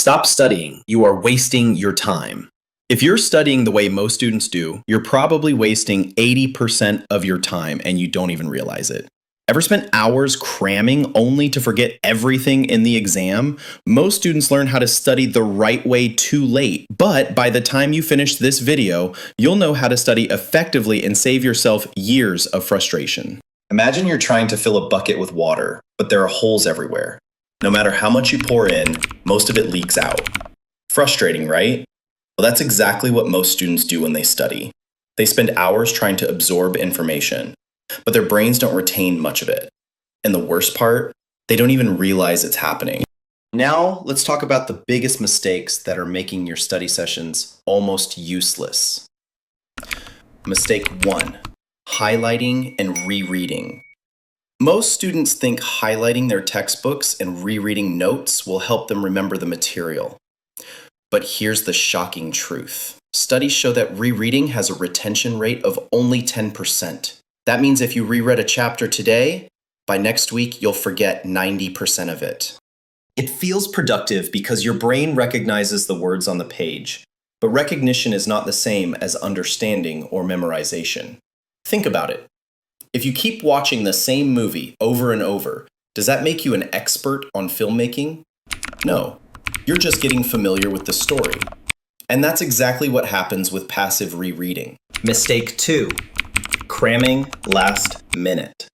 Stop studying. You are wasting your time. If you're studying the way most students do, you're probably wasting 80% of your time and you don't even realize it. Ever spent hours cramming only to forget everything in the exam? Most students learn how to study the right way too late, but by the time you finish this video, you'll know how to study effectively and save yourself years of frustration. Imagine you're trying to fill a bucket with water, but there are holes everywhere. No matter how much you pour in, most of it leaks out. Frustrating, right? Well, that's exactly what most students do when they study. They spend hours trying to absorb information, but their brains don't retain much of it. And the worst part, they don't even realize it's happening. Now, let's talk about the biggest mistakes that are making your study sessions almost useless. Mistake 1, highlighting and rereading. Most students think highlighting their textbooks and rereading notes will help them remember the material. But here's the shocking truth. Studies show that rereading has a retention rate of only 10%. That means if you reread a chapter today, by next week you'll forget 90% of it. It feels productive because your brain recognizes the words on the page, but recognition is not the same as understanding or memorization. Think about it. If you keep watching the same movie over and over, does that make you an expert on filmmaking? No, you're just getting familiar with the story. And that's exactly what happens with passive rereading. Mistake 2, cramming last minute.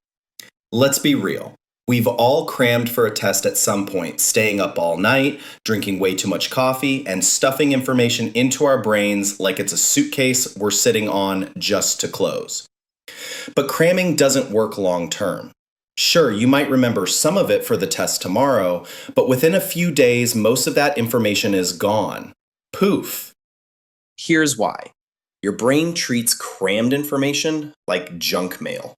Let's be real. We've all crammed for a test at some point, staying up all night, drinking way too much coffee, and stuffing information into our brains like it's a suitcase we're sitting on just to close. But cramming doesn't work long term. Sure, you might remember some of it for the test tomorrow, but within a few days, most of that information is gone. Poof. Here's why. Your brain treats crammed information like junk mail.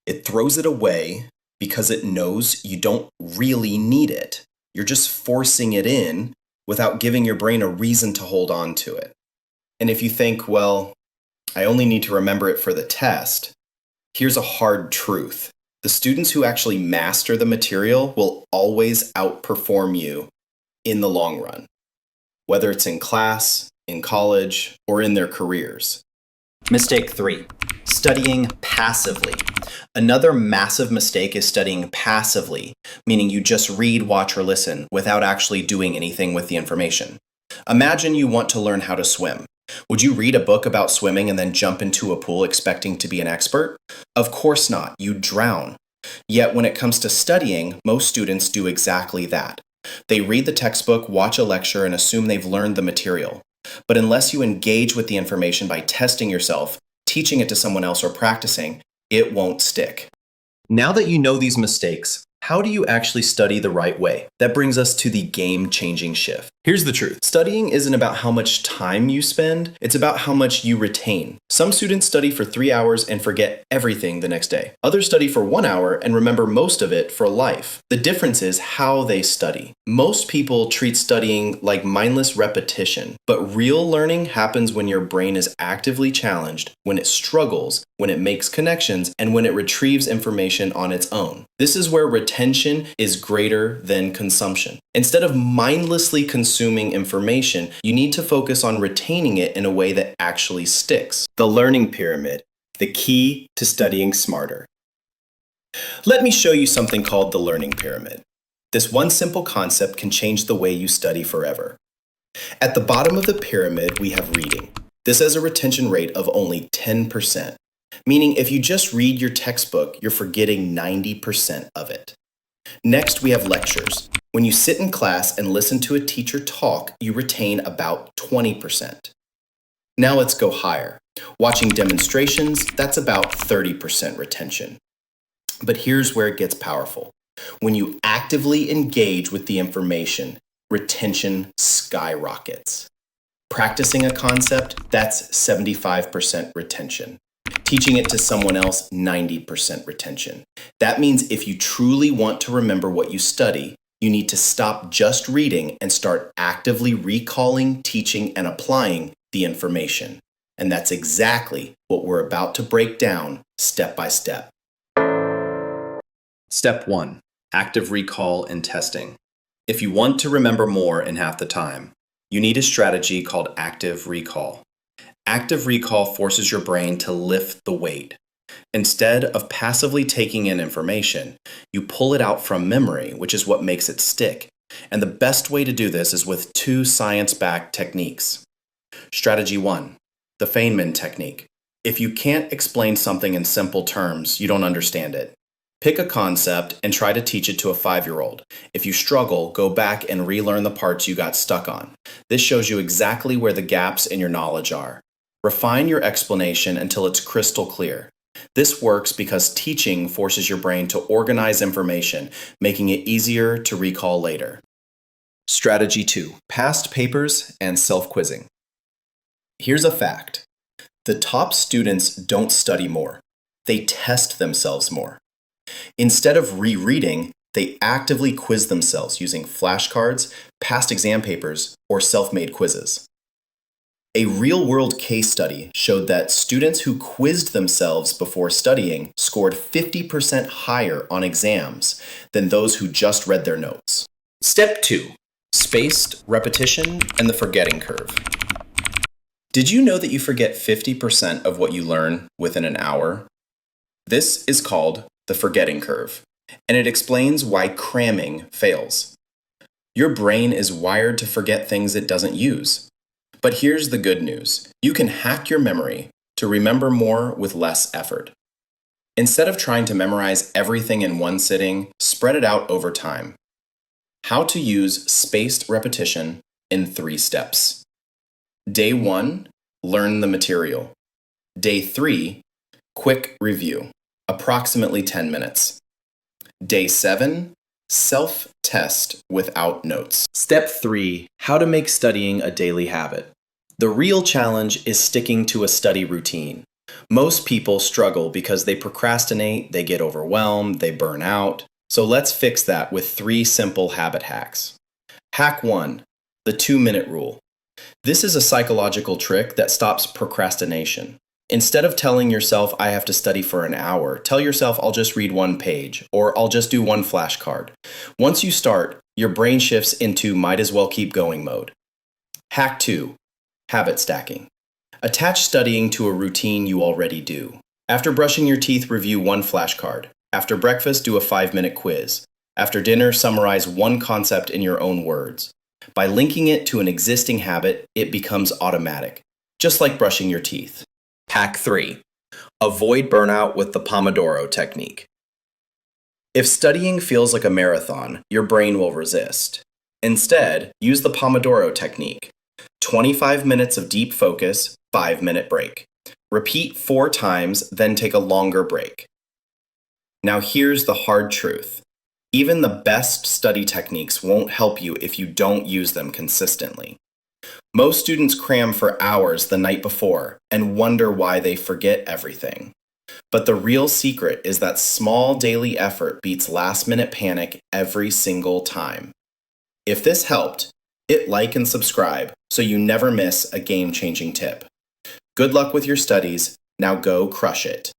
It throws it away because it knows you don't really need it. You're just forcing it in without giving your brain a reason to hold on to it. And if you think, well, I only need to remember it for the test, here's a hard truth. The students who actually master the material will always outperform you in the long run, whether it's in class, in college, or in their careers. Mistake 3, studying passively. Another massive mistake is studying passively, meaning you just read, watch, or listen without actually doing anything with the information. Imagine you want to learn how to swim. Would you read a book about swimming and then jump into a pool expecting to be an expert? Of course not. You'd drown. Yet when it comes to studying, most students do exactly that. They read the textbook, watch a lecture, and assume they've learned the material. But unless you engage with the information by testing yourself, teaching it to someone else, or practicing, it won't stick. Now that you know these mistakes, how do you actually study the right way? That brings us to the game-changing shift. Here's the truth. Studying isn't about how much time you spend, it's about how much you retain. Some students study for 3 hours and forget everything the next day. Others study for 1 hour and remember most of it for life. The difference is how they study. Most people treat studying like mindless repetition, but real learning happens when your brain is actively challenged, when it struggles, when it makes connections, and when it retrieves information on its own. This is where retention is greater than consumption. Instead of mindlessly consuming information, you need to focus on retaining it in a way that actually sticks. The learning pyramid, the key to studying smarter. Let me show you something called the learning pyramid. This one simple concept can change the way you study forever. At the bottom of the pyramid, we have reading. This has a retention rate of only 10%, meaning if you just read your textbook, you're forgetting 90% of it. Next, we have lectures. When you sit in class and listen to a teacher talk, you retain about 20%. Now let's go higher. Watching demonstrations, that's about 30% retention. But here's where it gets powerful. When you actively engage with the information, retention skyrockets. Practicing a concept, that's 75% retention. Teaching it to someone else, 90% retention. That means if you truly want to remember what you study, you need to stop just reading and start actively recalling, teaching, and applying the information. And that's exactly what we're about to break down step by step. Step 1, active recall and testing. If you want to remember more in half the time, you need a strategy called active recall. Active recall forces your brain to lift the weight. Instead of passively taking in information, you pull it out from memory, which is what makes it stick. And the best way to do this is with two science-backed techniques. Strategy 1, the Feynman technique. If you can't explain something in simple terms, you don't understand it. Pick a concept and try to teach it to a 5-year-old. If you struggle, go back and relearn the parts you got stuck on. This shows you exactly where the gaps in your knowledge are. Refine your explanation until it's crystal clear. This works because teaching forces your brain to organize information, making it easier to recall later. Strategy 2, past papers and self-quizzing. Here's a fact. The top students don't study more. They test themselves more. Instead of rereading, they actively quiz themselves using flashcards, past exam papers, or self-made quizzes. A real-world case study showed that students who quizzed themselves before studying scored 50% higher on exams than those who just read their notes. Step 2, spaced repetition and the forgetting curve. Did you know that you forget 50% of what you learn within an hour? This is called the forgetting curve, and it explains why cramming fails. Your brain is wired to forget things it doesn't use. But here's the good news. You can hack your memory to remember more with less effort. Instead of trying to memorize everything in one sitting, spread it out over time. How to use spaced repetition in 3 steps. Day 1, learn the material. Day 3, quick review, approximately 10 minutes. Day 7, self-test without notes. Step 3, how to make studying a daily habit. The real challenge is sticking to a study routine. Most people struggle because they procrastinate, they get overwhelmed, they burn out. So let's fix that with 3 simple habit hacks. Hack 1, the 2-minute rule. This is a psychological trick that stops procrastination. Instead of telling yourself, I have to study for an hour, tell yourself, I'll just read 1 page, or I'll just do 1 flashcard. Once you start, your brain shifts into might as well keep going mode. Hack 2, habit stacking. Attach studying to a routine you already do. After brushing your teeth, review 1 flashcard. After breakfast, do a 5-minute quiz. After dinner, summarize 1 concept in your own words. By linking it to an existing habit, it becomes automatic, just like brushing your teeth. Hack 3. Avoid burnout with the Pomodoro technique. If studying feels like a marathon, your brain will resist. Instead, use the Pomodoro technique. 25 minutes of deep focus, 5-minute break. Repeat 4 times, then take a longer break. Now here's the hard truth. Even the best study techniques won't help you if you don't use them consistently. Most students cram for hours the night before and wonder why they forget everything. But the real secret is that small daily effort beats last-minute panic every single time. If this helped, hit like and subscribe so you never miss a game-changing tip. Good luck with your studies. Now go crush it.